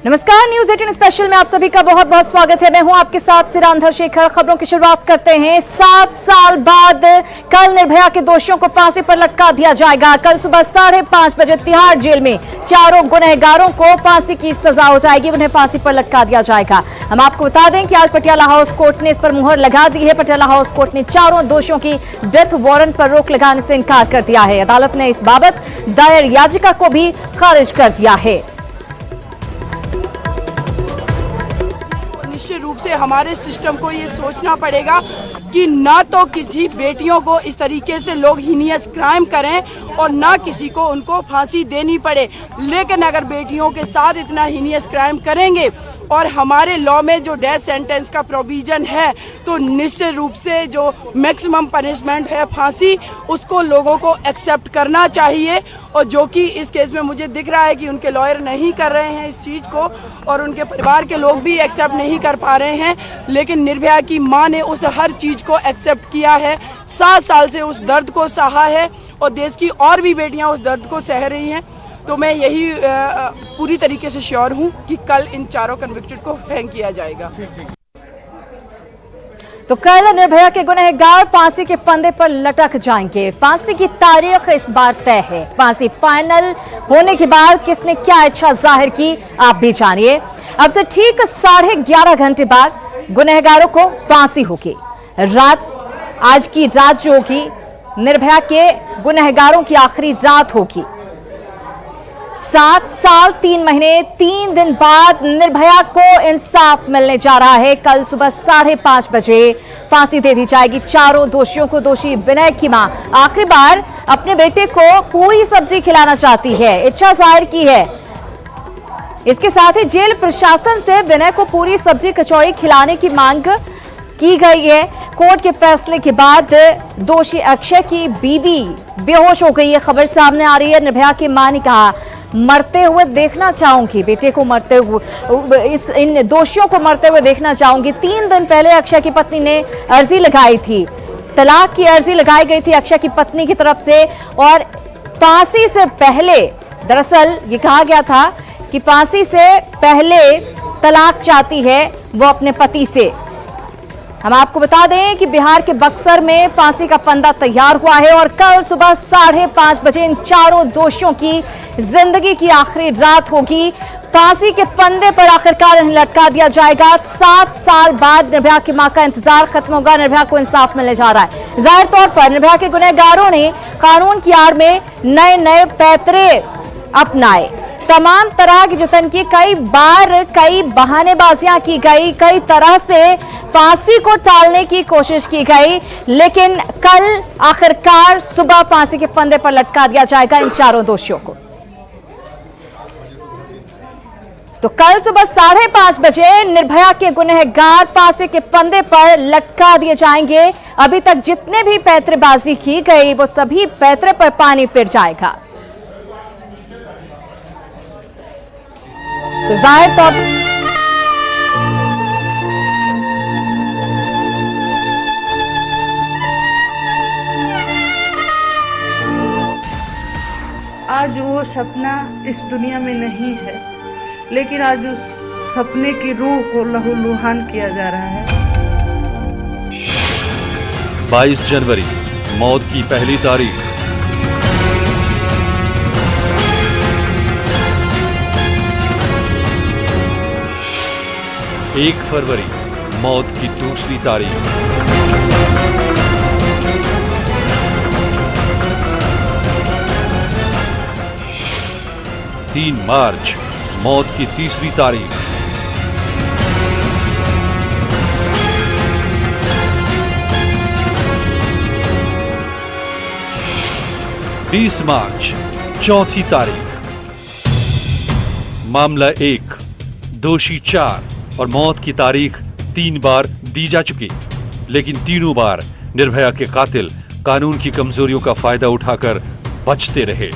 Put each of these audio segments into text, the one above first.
नमस्कार, news 18 special में आप सभी का बहुत बहुत स्वागत है। मैं हूं आपके साथ सिरांधा शेखर। खबरों की शुरुआत करते हैं। 7 साल बाद कल निर्भया के दोषियों को फांसी पर लटका दिया जाएगा। कल सुबह 5:30 बजे तिहाड़ जेल में चारों गुनहगारों को फांसी की सजा हो जाएगी, उन्हें फांसी पर लटका दिया जाएगा। हम आपको बता दें कि आज पटियाला हाउस कोर्ट ने इस पर मुहर लगा दी है। पटियाला हाउस कोर्ट ने चारों दोषियों की डेथ वारंट पर रोक लगाने से इनकार कर दिया है। अदालत ने इस बाबत दायर याचिका को भी खारिज कर दिया है। निश्चित रूप से हमारे सिस्टम को ये सोचना पड़ेगा कि ना तो किसी बेटियों को इस तरीके से लोग हीनियस क्राइम करें और ना किसी को उनको फांसी देनी पड़े। लेकिन अगर बेटियों के साथ इतना हीनियस क्राइम करेंगे और हमारे लॉ में जो डेथ सेंटेंस का प्रोविजन है तो निश्चित रूप से जो मैक्सिमम पनिशमेंट है फांसी, उसको लोगों को एक्सेप्ट करना चाहिए। और जो कि इस केस में मुझे दिख रहा है कि उनके लॉयर नहीं कर रहे हैं इस चीज़ को और उनके परिवार के लोग भी एक्सेप्ट नहीं कर पा रहे हैं। लेकिन निर्भया की मां ने उस हर चीज़ को एक्सेप्ट किया है, 7 साल से उस दर्द को सहा है और देश की और भी बेटियां उस दर्द को सह रही हैं। तो मैं यही पूरी तरीके से श्योर हूं कि कल इन चारों कन्विक्टेड को हैंग किया जाएगा। तो कल निर्भया के गुनहगार फांसी के फंदे पर लटक जाएंगे। फांसी की तारीख इस बार तय है। फांसी फाइनल होने के बाद किसने क्या इच्छा जाहिर की, आप भी जानिए। अब से ठीक 11:30 घंटे बाद गुनहगारों को फांसी होगी। आज की रात जो होगी निर्भया के गुनहगारों की आखिरी रात होगी। 7 साल 3 महीने 3 दिन बाद निर्भया को इंसाफ मिलने जा रहा है। कल सुबह 5:30 बजे फांसी दे दी जाएगी चारों दोषियों को। दोषी विनय की मां आखिरी बार अपने बेटे को पूरी सब्जी खिलाना चाहती है, इच्छा जाहिर की है। इसके साथ ही जेल प्रशासन से विनय को पूरी सब्जी कचौड़ी खिलाने की मांग की गई है। कोर्ट के फैसले के बाद दोषी अक्षय की बीवी बेहोश हो गई है, खबर सामने आ रही है। निर्भया की मां ने कहा, मरते हुए देखना चाहूंगी, बेटे को मरते हुए, इन दोषियों को मरते हुए देखना चाहूंगी। 3 दिन पहले अक्षय की पत्नी ने अर्जी लगाई थी, तलाक की अर्जी लगाई गई थी अक्षय की पत्नी की तरफ से। और फांसी से पहले दरअसल ये कहा गया था कि फांसी से पहले तलाक चाहती है वो अपने पति से। हम आपको बता दें कि बिहार के बक्सर में फांसी का फंदा तैयार हुआ है और कल सुबह 5:30 बजे इन चारों दोषियों की जिंदगी की आखिरी रात होगी। फांसी के फंदे पर आखिरकार इन्हें लटका दिया जाएगा। 7 साल बाद निर्भया की मां का इंतजार खत्म होगा। निर्भया को इंसाफ मिलने जा रहा है। जाहिर तौर पर निर्भया के गुनहगारों ने कानून की आड़ में नए पैतरे अपनाए, तमाम तरह की जतन की, कई बार कई बहानेबाजियां की गई, कई तरह से फांसी को टालने की कोशिश की गई। लेकिन कल आखिरकार सुबह फांसी के फंदे पर लटका दिया जाएगा इन चारों दोषियों को। तो कल सुबह 5:30 बजे निर्भया के गुनहगार फांसी के फंदे पर लटका दिए जाएंगे। अभी तक जितने भी पैतरेबाजी की गई वो सभी पैतरे पर पानी फिर जाएगा। तो जाहिर तौर आज वो सपना इस दुनिया में नहीं है, लेकिन आज उस सपने की रूह को लहूलुहान किया जा रहा है। 22 जनवरी मौत की पहली तारीख। 1 फरवरी मौत की दूसरी तारीख। 3 मार्च मौत की तीसरी तारीख। 20 मार्च चौथी तारीख। मामला 1, दोषी 4 और मौत की तारीख 3 बार दी जा चुकी, लेकिन तीनों बार निर्भया के कातिल कानून की कमजोरियों का फायदा उठाकर बचते रहे।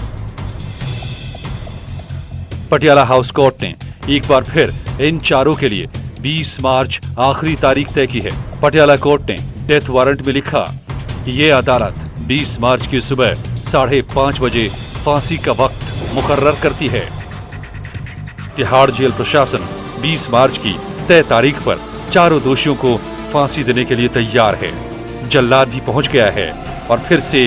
पटियाला हाउस कोर्ट ने एक बार फिर इन चारों के लिए 20 मार्च आखिरी तारीख तय की है। पटियाला कोर्ट ने डेथ वारंट में लिखा कि ये अदालत 20 मार्च की सुबह 5:30 बजे फांसी का वक्त मुकर्रर करती है। तिहाड़ जेल प्रशासन 20 मार्च की तय तारीख पर चारों दोषियों को फांसी देने के लिए तैयार है। जल्लाद भी पहुंच गया है और फिर से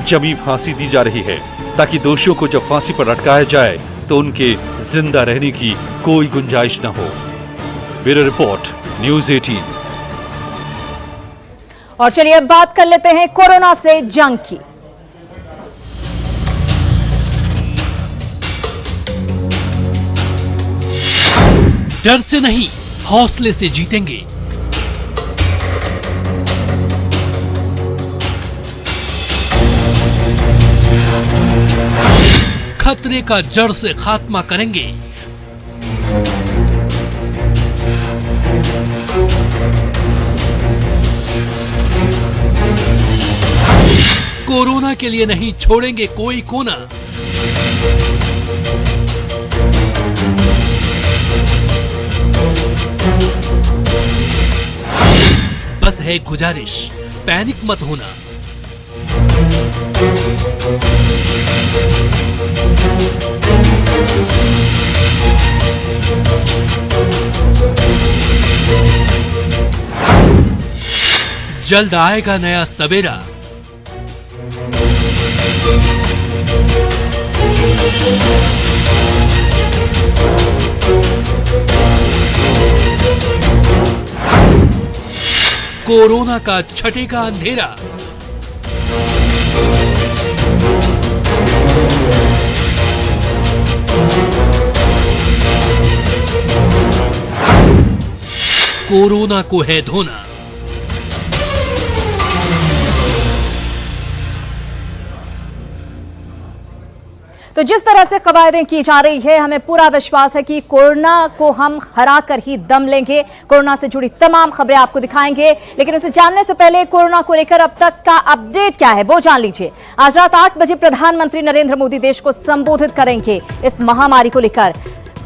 जमी फांसी दी जा रही है ताकि दोषियों को जब फांसी पर लटकाया जाए तो उनके जिंदा रहने की कोई गुंजाइश न हो। Bureau report, news 18। और चलिए अब बात कर लेते हैं कोरोना से जंग की। डर से नहीं, हौसले से जीतेंगे। खतरे का जड़ से खात्मा करेंगे। कोरोना के लिए नहीं छोड़ेंगे कोई कोना। बस है गुजारिश, पैनिक मत होना। जल्द आएगा नया सवेरा। कोरोना का छठेगा अंधेरा। कोरोना को है धोना। तो जिस तरह से कवायदें की जा रही है, हमें पूरा विश्वास है कि कोरोना को हम हरा कर ही दम लेंगे। कोरोना से जुड़ी तमाम खबरें आपको दिखाएंगे, लेकिन उसे जानने से पहले कोरोना को लेकर अब तक का अपडेट क्या है वो जान लीजिए। आज रात 8 बजे प्रधानमंत्री नरेंद्र मोदी देश को संबोधित करेंगे इस महामारी को लेकर।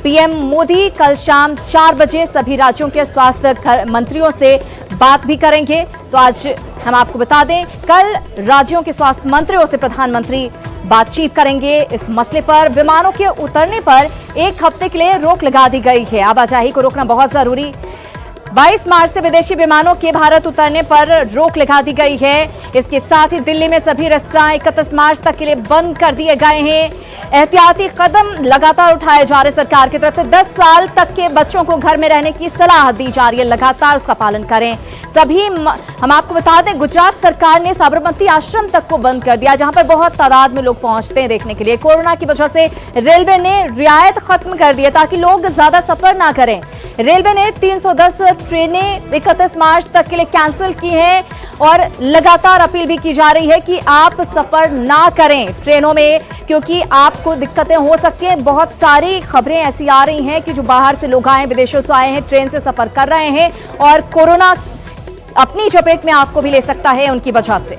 पीएम मोदी कल शाम 4 बजे सभी राज्यों के स्वास्थ्य मंत्रियों से बात भी करेंगे। तो आज हम आपको बता दें, कल राज्यों के स्वास्थ्य मंत्रियों से प्रधानमंत्री बातचीत करेंगे इस मसले पर। विमानों के उतरने पर 1 हफ्ते के लिए रोक लगा दी गई है। आवाजाही को रोकना बहुत जरूरी। 22 मार्च से विदेशी विमानों के भारत उतरने पर रोक लगा दी गई है। इसके साथ ही दिल्ली में सभी रेस्तरां 31 मार्च तक के लिए बंद कर दिए गए हैं। एहतियाती कदम लगातार उठाए जा रहे सरकार की तरफ से। 10 साल तक के बच्चों को घर में रहने की सलाह दी जा रही है, लगातार उसका पालन करें सभी। हम आपको बता दें, गुजरात सरकार ने साबरमती आश्रम तक को बंद कर दिया, जहां पर बहुत तादाद में लोग पहुंचते हैं देखने के लिए। कोरोना की वजह से रेलवे ने रियायत खत्म कर दी है ताकि लोग ज्यादा सफर ना करें। रेलवे ने 310 ट्रेनें 31 मार्च तक के लिए कैंसिल की हैं और लगातार अपील भी की जा रही है कि आप सफर ना करें ट्रेनों में, क्योंकि आपको दिक्कतें हो सकती हैं। बहुत सारी खबरें ऐसी आ रही हैं कि जो बाहर से लोग आए, विदेशों से आए हैं, ट्रेन से सफर कर रहे हैं और कोरोना अपनी चपेट में आपको भी ले सकता है उनकी वजह से।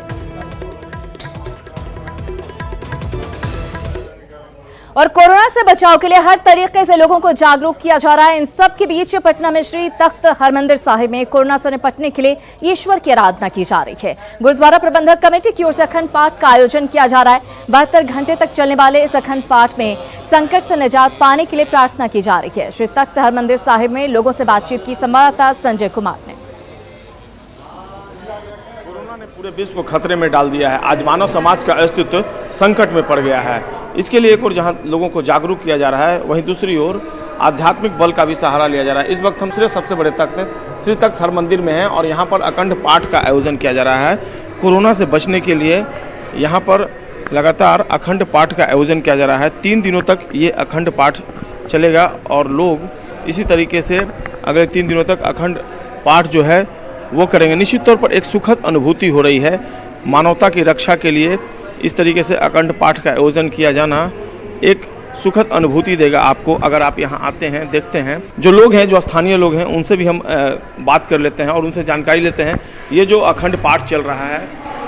और कोरोना से बचाव के लिए हर तरीके से लोगों को जागरूक किया जा रहा है। इन सब के बीच पटना में श्री तख्त हरमंदिर साहिब में कोरोना से निपटने के लिए ईश्वर की आराधना की जा रही है। गुरुद्वारा प्रबंधक कमेटी की ओर से अखंड पाठ का आयोजन किया जा रहा है। 72 घंटे तक चलने वाले इस अखंड पाठ में संकट से निजात पाने के लिए प्रार्थना की जा रही है। श्री तख्त हरमंदिर साहिब में लोगों से बातचीत की संवाददाता संजय कुमार ने। कोरोना ने पूरे विश्व को खतरे में डाल दिया है। आज मानव समाज का अस्तित्व संकट में पड़ गया है। इसके लिए एक ओर जहां लोगों को जागरूक किया जा रहा है, वहीं दूसरी ओर आध्यात्मिक बल का भी सहारा लिया जा रहा है। इस वक्त हम सबसे बड़े तख्त श्री तख्त हरमंदिर में हैं और यहाँ पर अखंड पाठ का आयोजन किया जा रहा है। कोरोना से बचने के लिए यहाँ पर लगातार अखंड पाठ का आयोजन किया जा रहा है। 3 दिनों तक ये अखंड पाठ चलेगा और लोग इसी तरीके से अगले 3 दिनों तक अखंड पाठ जो है वो करेंगे। निश्चित तौर पर एक सुखद अनुभूति हो रही है। मानवता की रक्षा के लिए इस तरीके से अखंड पाठ का आयोजन किया जाना एक सुखद अनुभूति देगा आपको। अगर आप यहाँ आते हैं, देखते हैं, जो लोग हैं, जो स्थानीय लोग हैं, उनसे भी हम बात कर लेते हैं और उनसे जानकारी लेते हैं। ये जो अखंड पाठ चल रहा है,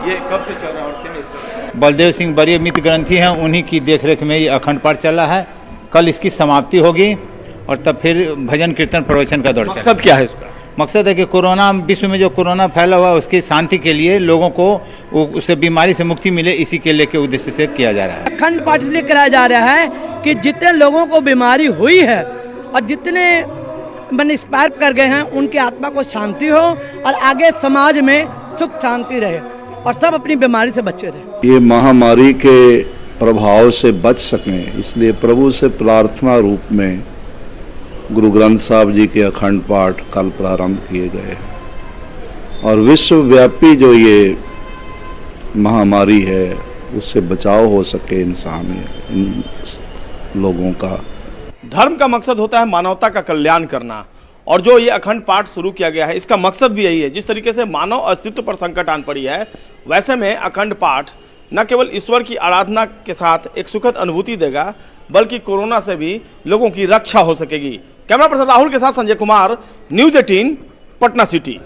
ये कब से चल रहा है और क्या है इसका? बलदेव सिंह बड़े मित्र ग्रंथी हैं, उन्हीं की देखरेख में ये अखंड पाठ चल रहा है। कल इसकी समाप्ति होगी और तब फिर भजन कीर्तन प्रवचन का दौर चलेगा। मकसद क्या है इसका? मकसद है कि कोरोना, विश्व में जो कोरोना फैला हुआ है उसकी शांति के लिए, लोगों को उससे बीमारी से मुक्ति मिले, इसी के लेके उद्देश्य से किया जा रहा है। अखंड पाठ इसलिए कराया जा रहा है कि जितने लोगों को बीमारी हुई है और जितने मन इंस्पायर कर गए हैं उनकी आत्मा को शांति हो और आगे समाज में सुख शांति रहे और सब अपनी बीमारी से बचे रहे। ये महामारी के प्रभाव से बच सकें इसलिए प्रभु से प्रार्थना रूप में गुरु ग्रंथ साहब जी के अखंड पाठ कल प्रारंभ किए गए और विश्वव्यापी जो ये महामारी है उससे बचाव हो सके इन लोगों का। धर्म का मकसद होता है मानवता का कल्याण करना और जो ये अखंड पाठ शुरू किया गया है इसका मकसद भी यही है। जिस तरीके से मानव अस्तित्व पर संकट आन पड़ी है वैसे में अखंड पाठ न केवल ईश्वर की आराधना के साथ एक सुखद अनुभूति देगा बल्कि कोरोना से भी लोगों की रक्षा हो सकेगी। कैमरा पर्सन राहुल के साथ संजय कुमार, न्यूज़ 18 पटना सिटी।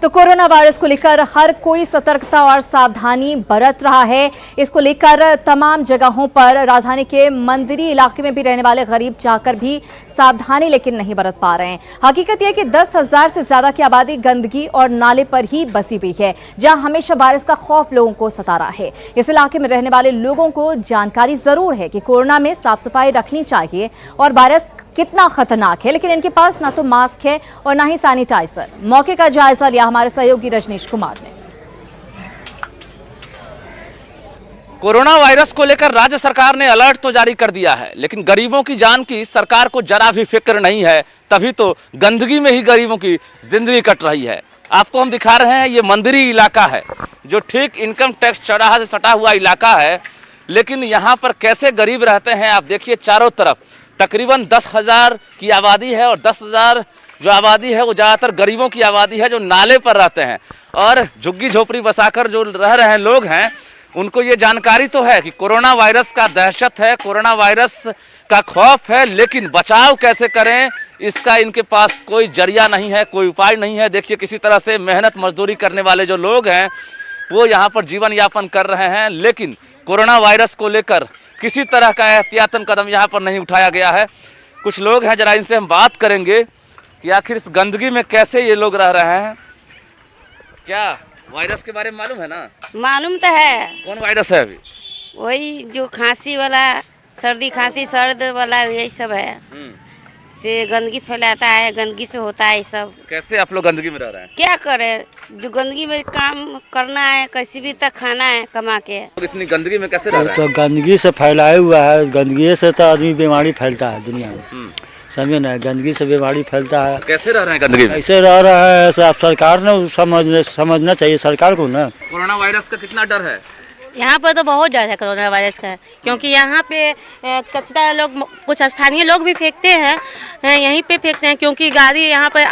तो कोरोना वायरस को लेकर हर कोई सतर्कता और सावधानी बरत रहा है। इसको लेकर तमाम जगहों पर राजधानी के मंदिरी इलाके में भी रहने वाले गरीब जाकर भी सावधानी लेकिन नहीं बरत पा रहे हैं। हकीकत यह कि 10,000 से ज्यादा की आबादी गंदगी और नाले पर ही बसी हुई है, जहां हमेशा वायरस का खौफ लोगों को सता रहा है। इस इलाके में रहने वाले लोगों को जानकारी जरूर है कि कोरोना में साफ सफाई रखनी चाहिए और वायरस कितना खतरनाक है, लेकिन इनके पास ना तो मास्क है और ना ही सैनिटाइजर। मौके का जायजा लिया हमारे सहयोगी रजनीश कुमार ने। कोरोना वायरस को लेकर राज्य सरकार ने अलर्ट तो जारी कर दिया है, लेकिन गरीबों की जान की सरकार को जरा भी फिक्र नहीं है। तभी तो गंदगी में ही गरीबों की जिंदगी कट रही है। आपको हम दिखा रहे हैं, ये मंदिरी इलाका है जो ठीक इनकम टैक्स चौराहा से सटा हुआ इलाका है, लेकिन यहाँ पर कैसे गरीब रहते हैं आप देखिए। चारों तरफ तकरीबन 10,000 की आबादी है और 10,000 जो आबादी है वो ज़्यादातर गरीबों की आबादी है जो नाले पर रहते हैं और झुग्गी झोपड़ी बसाकर जो रह रहे हैं लोग हैं। उनको ये जानकारी तो है कि कोरोना वायरस का दहशत है, कोरोना वायरस का खौफ है, लेकिन बचाव कैसे करें इसका इनके पास कोई जरिया नहीं है, कोई उपाय नहीं है। देखिए किसी तरह से मेहनत मजदूरी करने वाले जो लोग हैं वो यहाँ पर जीवन यापन कर रहे हैं, लेकिन कोरोना वायरस को लेकर किसी तरह का एहतियातन कदम यहाँ पर नहीं उठाया गया है। कुछ लोग हैं, जरा इनसे हम बात करेंगे कि आखिर इस गंदगी में कैसे ये लोग रह रहे हैं। क्या वायरस के बारे में मालूम है ना? मालूम तो है। कौन वायरस है अभी? वही जो खांसी वाला, सर्दी खांसी सर्द वाला यही सब है। से गंदगी फैलाता है, गंदगी से होता है ये सब। कैसे आप लोग गंदगी में रह रहे हैं? क्या करें, जो गंदगी में काम करना है, कैसे भी तक खाना है कमा के। इतनी गंदगी में कैसे रह रहे हैं? तो गंदगी से फैलाया हुआ है, गंदगी से तो आदमी बीमारी फैलता है दुनिया में, समझे ना। गंदगी से बीमारी फैलता है। कैसे रह रहे हैं गंदगी में? ऐसे रह रहा है, सरकार ने समझना चाहिए सरकार को ना। कोरोना वायरस का कितना डर है? यहाँ पर तो बहुत डर है कोरोना वायरस का, क्योंकि यहाँ पे कचरा लोग, कुछ स्थानीय लोग भी फेंकते हैं, यहीं पे फेंकते हैं, क्योंकि गाड़ी यहाँ पर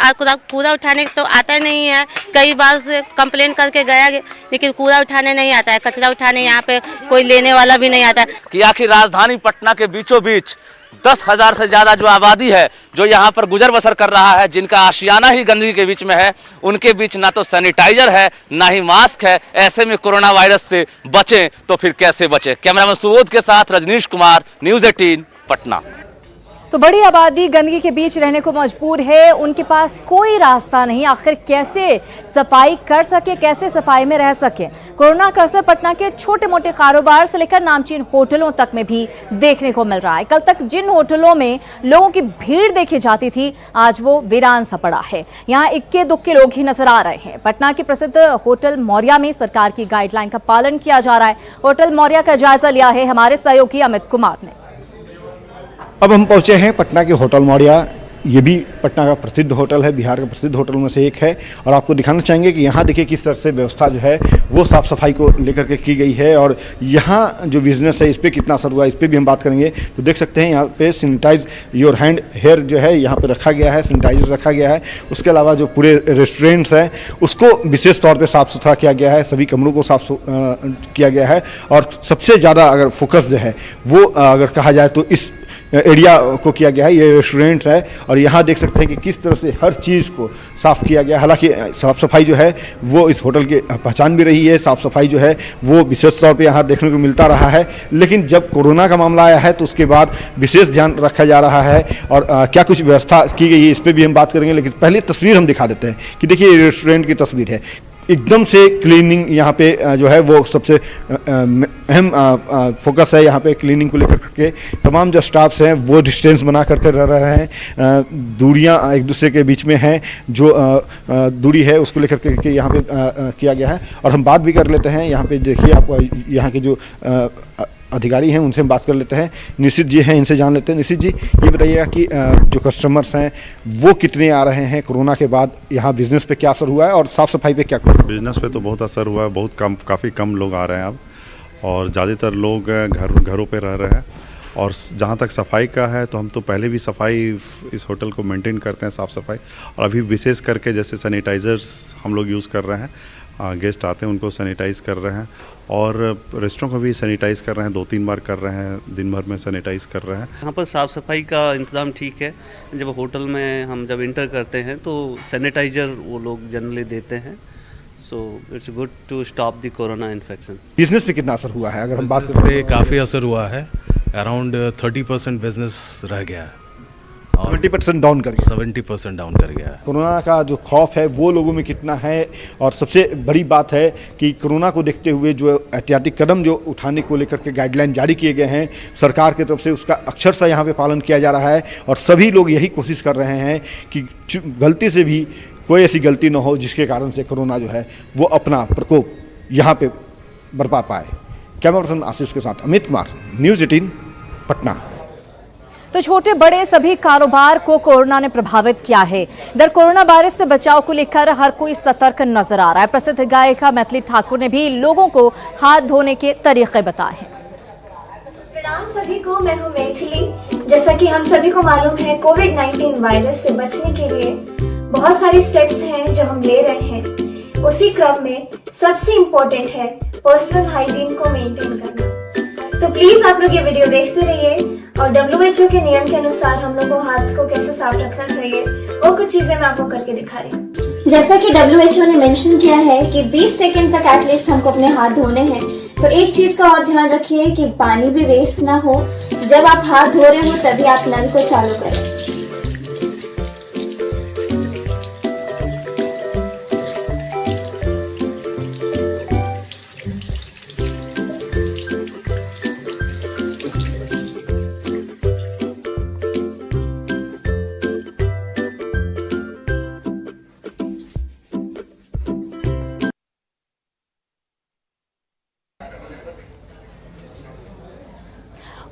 कूड़ा उठाने तो आता नहीं है। कई बार से कंप्लेन करके गया, लेकिन कूड़ा उठाने नहीं आता है, कचरा उठाने यहाँ पे कोई लेने वाला भी नहीं आता कि आखिर राजधानी पटना के बीचों बीच 10,000 से ज़्यादा जो आबादी है जो यहाँ पर गुजर बसर कर रहा है, जिनका आशियाना ही गंदगी के बीच में है, उनके बीच ना तो सैनिटाइजर है ना ही मास्क है। ऐसे में कोरोना वायरस से बचें तो फिर कैसे बचें? कैमरामैन सुबोध के साथ रजनीश कुमार, न्यूज़ 18 पटना। तो बड़ी आबादी गंदगी के बीच रहने को मजबूर है, उनके पास कोई रास्ता नहीं। आखिर कैसे सफाई कर सके, कैसे सफाई में रह सके? कोरोना का असर पटना के छोटे मोटे कारोबार से लेकर नामचीन होटलों तक में भी देखने को मिल रहा है। कल तक जिन होटलों में लोगों की भीड़ देखी जाती थी, आज वो वीरान सा पड़ा है। यहाँ इक्के दुक्के लोग ही नजर आ रहे हैं। पटना के प्रसिद्ध होटल मौर्या में सरकार की गाइडलाइन का पालन किया जा रहा है। होटल मौर्या का जायजा लिया है हमारे सहयोगी अमित कुमार ने। अब हम पहुंचे हैं पटना के होटल मौर्या। ये भी पटना का प्रसिद्ध होटल है, बिहार का प्रसिद्ध होटल में से एक है, और आपको दिखाना चाहेंगे कि यहाँ देखिए किस तरह से व्यवस्था जो है वो साफ़ सफाई को लेकर के की गई है, और यहाँ जो बिजनेस है इस पर कितना असर हुआ है इस पर भी हम बात करेंगे। तो देख सकते हैं यहाँ पे सैनिटाइज योर हैंड हेयर जो है यहाँ पे रखा गया है, सैनिटाइजर रखा गया है। उसके अलावा जो पूरे रेस्टोरेंट्स हैं उसको विशेष तौर पर साफ़ सुथरा किया गया है, सभी कमरों को साफ किया गया है, और सबसे ज़्यादा अगर फोकस जो है वो अगर कहा जाए तो इस एरिया को किया गया है। ये रेस्टोरेंट है और यहाँ देख सकते हैं कि किस तरह से हर चीज़ को साफ़ किया गया। हालांकि साफ़ सफाई जो है वो इस होटल की पहचान भी रही है, साफ़ सफाई जो है वो विशेष तौर पे यहाँ देखने को मिलता रहा है। लेकिन जब कोरोना का मामला आया है तो उसके बाद विशेष ध्यान रखा जा रहा है, और क्या कुछ व्यवस्था की गई है इस पर भी हम बात करेंगे। लेकिन पहले तस्वीर हम दिखा देते हैं कि देखिए ये रेस्टोरेंट की तस्वीर है। एकदम से क्लीनिंग यहाँ पे जो है वो सबसे अहम फोकस है यहाँ पे क्लीनिंग को लेकर के। तमाम जो स्टाफ्स हैं वो डिस्टेंस बना करके रह रहे हैं, दूरियाँ एक दूसरे के बीच में हैं, जो दूरी है उसको लेकर के यहाँ पे किया गया है। और हम बात भी कर लेते हैं, यहाँ पे देखिए आप यहाँ के जो अधिकारी हैं उनसे हम बात कर लेते हैं। निशित जी हैं, इनसे जान लेते हैं। निशित जी, ये बताइएगा कि जो कस्टमर्स हैं वो कितने आ रहे हैं कोरोना के बाद, यहाँ बिजनेस पे क्या असर हुआ है और साफ़ सफाई पे क्या कुछ? बिजनेस पे तो बहुत असर हुआ है, बहुत कम, काफ़ी कम लोग आ रहे हैं अब, और ज़्यादातर लोग घरों पे रह रहे हैं। और जहाँ तक सफाई का है तो हम तो पहले भी सफाई इस होटल को मेंटेन करते हैं, साफ़ सफाई, और अभी विशेष करके जैसे सैनिटाइज़र्स हम लोग यूज़ कर रहे हैं, गेस्ट आते हैं उनको सैनिटाइज़ कर रहे हैं, और रेस्टोरेंट को भी सैनिटाइज़ कर रहे हैं, 2-3 बार कर रहे हैं, दिन भर में सैनिटाइज़ कर रहे हैं। यहाँ पर साफ़ सफाई का इंतज़ाम ठीक है। जब होटल में हम जब इंटर करते हैं तो सैनिटाइज़र वो लोग जनरली देते हैं, so it's good to stop the corona infection. Business पे कितना असर हुआ है अगर हम बात करें? काफ़ी असर हुआ है, अराउंड 30% बिजनेस रह गया है, 70% डाउन कर गया, 70% डाउन कर गया है। कोरोना का जो खौफ है वो लोगों में कितना है, और सबसे बड़ी बात है कि कोरोना को देखते हुए जो एहतियाती कदम जो उठाने को लेकर के गाइडलाइन जारी किए गए हैं सरकार की तरफ से, उसका अक्षरशः यहाँ पे पालन किया जा रहा है। और सभी लोग यही कोशिश कर रहे हैं कि गलती से भी कोई ऐसी गलती ना हो जिसके कारण से कोरोना जो है वो अपना प्रकोप यहाँ पे बरपा पाए। कैमरा पर्सन आशीष के साथ अमित कुमार, न्यूज़ 18 पटना। तो छोटे बड़े सभी कारोबार को कोरोना ने प्रभावित किया है। इधर कोरोना वायरस से बचाव को लेकर हर कोई सतर्क नजर आ रहा है। प्रसिद्ध गायिका मैथिली ठाकुर ने भी लोगों को हाथ धोने के तरीके बताए हैं। प्रणाम सभी को, मैं हूं मैथिली। जैसा कि हम सभी को मालूम है, कोविड-19 वायरस से बचने के लिए बहुत सारे स्टेप्स हैं जो हम ले रहे हैं। उसी क्रम में सबसे इम्पोर्टेंट है पर्सनल हाइजीन को मेंटेन करना। तो प्लीज आप लोग ये वीडियो देखते रहिए, और WHO के नियम के अनुसार हम लोग को हाथ को कैसे साफ रखना चाहिए वो कुछ चीजें मैं आपको करके दिखा रही हूँ। जैसा कि WHO ने मेंशन किया है कि 20 सेकंड तक एटलीस्ट हमको अपने हाथ धोने हैं। तो एक चीज का और ध्यान रखिए कि पानी भी वेस्ट ना हो। जब आप हाथ धो रहे हो तभी आप नल को चालू करें।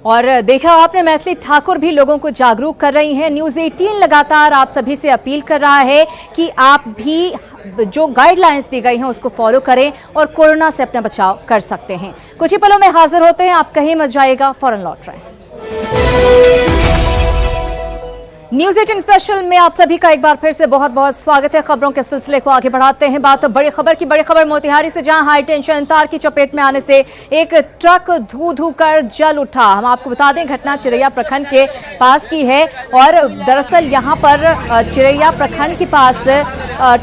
और देखा आपने, मैथिली ठाकुर भी लोगों को जागरूक कर रही हैं। न्यूज़ 18 लगातार आप सभी से अपील कर रहा है कि आप भी जो गाइडलाइंस दी गई हैं उसको फॉलो करें और कोरोना से अपना बचाव कर सकते हैं। कुछ ही पलों में हाजिर होते हैं, आप कहीं मत जाइएगा, फौरन लौट रहे हैं। न्यूज़ 18 स्पेशल में आप सभी का एक बार फिर से बहुत बहुत स्वागत है। खबरों के सिलसिले को आगे बढ़ाते हैं। बात बड़ी खबर की। बड़ी खबर मोतिहारी से, जहां हाई टेंशन तार की चपेट में आने से एक ट्रक धू कर जल उठा। हम आपको बता दें, घटना चिरैया प्रखंड के पास की है, और दरअसल यहां पर चिरैया प्रखंड के पास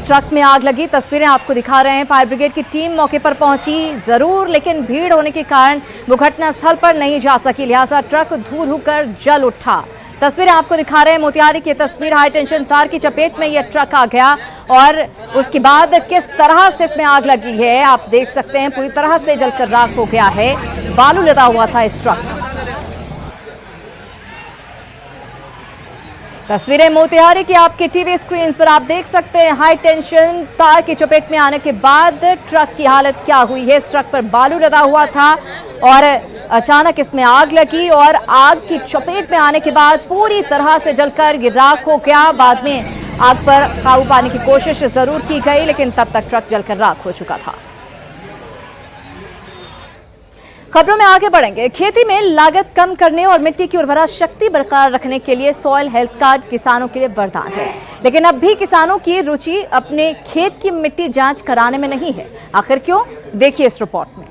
ट्रक में आग लगी। तस्वीरें आपको दिखा रहे हैं। फायर ब्रिगेड की टीम मौके पर पहुंची जरूर, लेकिन भीड़ होने के कारण वो घटनास्थल पर नहीं जा सकी, लिहाजा ट्रक धू कर जल उठा। तस्वीरें आपको दिखा रहे हैं मोतिहारी की तस्वीर। हाई टेंशन तार की चपेट में यह ट्रक आ गया, और उसके बाद किस तरह से इसमें आग लगी है आप देख सकते हैं। पूरी तरह से जलकर राख हो गया है। बालू लदा हुआ था इस ट्रक में। तस्वीरें मोतिहारी की आपके टीवी स्क्रीन पर आप देख सकते हैं। हाई टेंशन तार की चपेट में आने के बाद ट्रक की हालत क्या हुई है। इस ट्रक पर बालू लदा हुआ था और अचानक इसमें आग लगी, और आग की चपेट में आने के बाद पूरी तरह से जलकर ये राख हो गया। बाद में आग पर काबू पाने की कोशिश जरूर की गई, लेकिन तब तक ट्रक जलकर राख हो चुका था। खबरों में आगे बढ़ेंगे। खेती में लागत कम करने और मिट्टी की उर्वरा शक्ति बरकरार रखने के लिए सॉइल हेल्थ कार्ड किसानों के लिए वरदान है, लेकिन अब भी किसानों की रुचि अपने खेत की मिट्टी जांच कराने में नहीं है। आखिर क्यों, देखिए इस रिपोर्ट में।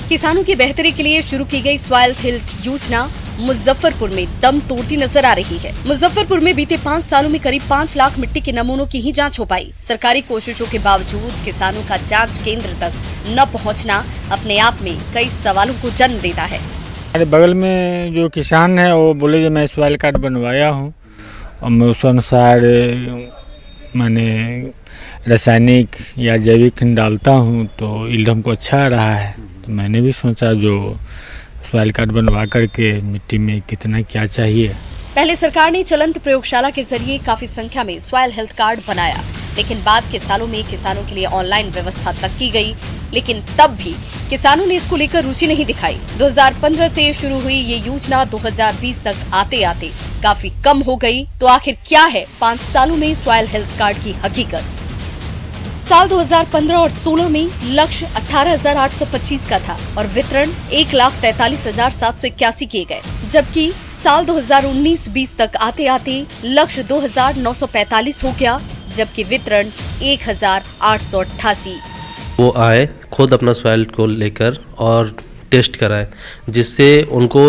किसानों की बेहतरी के लिए शुरू की गई सॉइल हेल्थ योजना मुजफ्फरपुर में दम तोड़ती नजर आ रही है। मुजफ्फरपुर में बीते 5 सालों में करीब 5 लाख मिट्टी के नमूनों की ही जांच हो पाई। सरकारी कोशिशों के बावजूद किसानों का जांच केंद्र तक न पहुंचना अपने आप में कई सवालों को जन्म देता है। हमारे बगल में जो किसान है वो बोले जो मैं सॉइल कार्ड बनवाया हूँ और मैं उस अनुसार मैंने रासायनिक या जैविक डालता हूँ तो यील्ड हमको अच्छा आ रहा है। तो मैंने भी सोचा जो सॉइल कार्ड बनवा करके मिट्टी में कितना क्या चाहिए। पहले सरकार ने चलंत प्रयोगशाला के जरिए काफी संख्या में सॉइल हेल्थ कार्ड बनाया, लेकिन बाद के सालों में किसानों के लिए ऑनलाइन व्यवस्था तक की गई, लेकिन तब भी किसानों ने इसको लेकर रुचि नहीं दिखाई। 2015 से शुरू हुई ये योजना 2020 तक आते आते काफी कम हो गई। तो आखिर क्या है 5 सालों में सॉइल हेल्थ कार्ड की हकीकत? साल 2015 और 16 में लक्ष्य 18,825 का था और वितरण 1,43,781 किए गए, जबकि साल 2019-20 तक आते आते लक्ष्य 2,945 हो गया, जबकि वितरण 1,888। वो आए खुद अपना सॉइल को लेकर और टेस्ट कराएं, जिससे उनको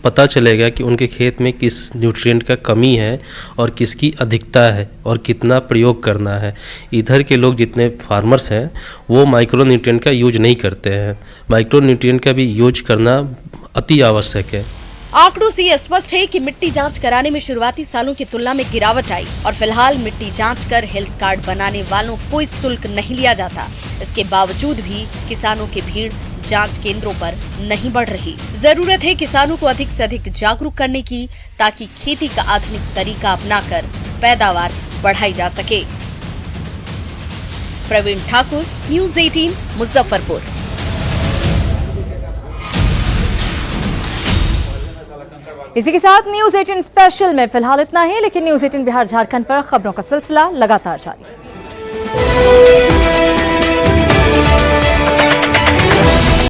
पता चलेगा कि उनके खेत में किस न्यूट्रिएंट का कमी है और किसकी अधिकता है और कितना प्रयोग करना है। इधर के लोग जितने फार्मर्स हैं वो माइक्रो न्यूट्रिएंट का यूज नहीं करते हैं, माइक्रो न्यूट्रिएंट का भी यूज करना अति आवश्यक है। आंकड़ों से यह स्पष्ट है कि मिट्टी जांच कराने में शुरुआती सालों की तुलना में गिरावट आई और फिलहाल मिट्टी जांच कर हेल्थ कार्ड बनाने वालों कोई शुल्क नहीं लिया जाता। इसके बावजूद भी किसानों की भीड़ जांच केंद्रों पर नहीं बढ़ रही। जरूरत है किसानों को अधिक से अधिक जागरूक करने की, ताकि खेती का आधुनिक तरीका अपनाकर पैदावार बढ़ाई जा सके। प्रवीण ठाकुर, न्यूज़ 18, मुजफ्फरपुर। इसी के साथ न्यूज़ 18 स्पेशल में फिलहाल इतना ही, लेकिन न्यूज़ 18 बिहार झारखंड पर खबरों का सिलसिला लगातार जारी है।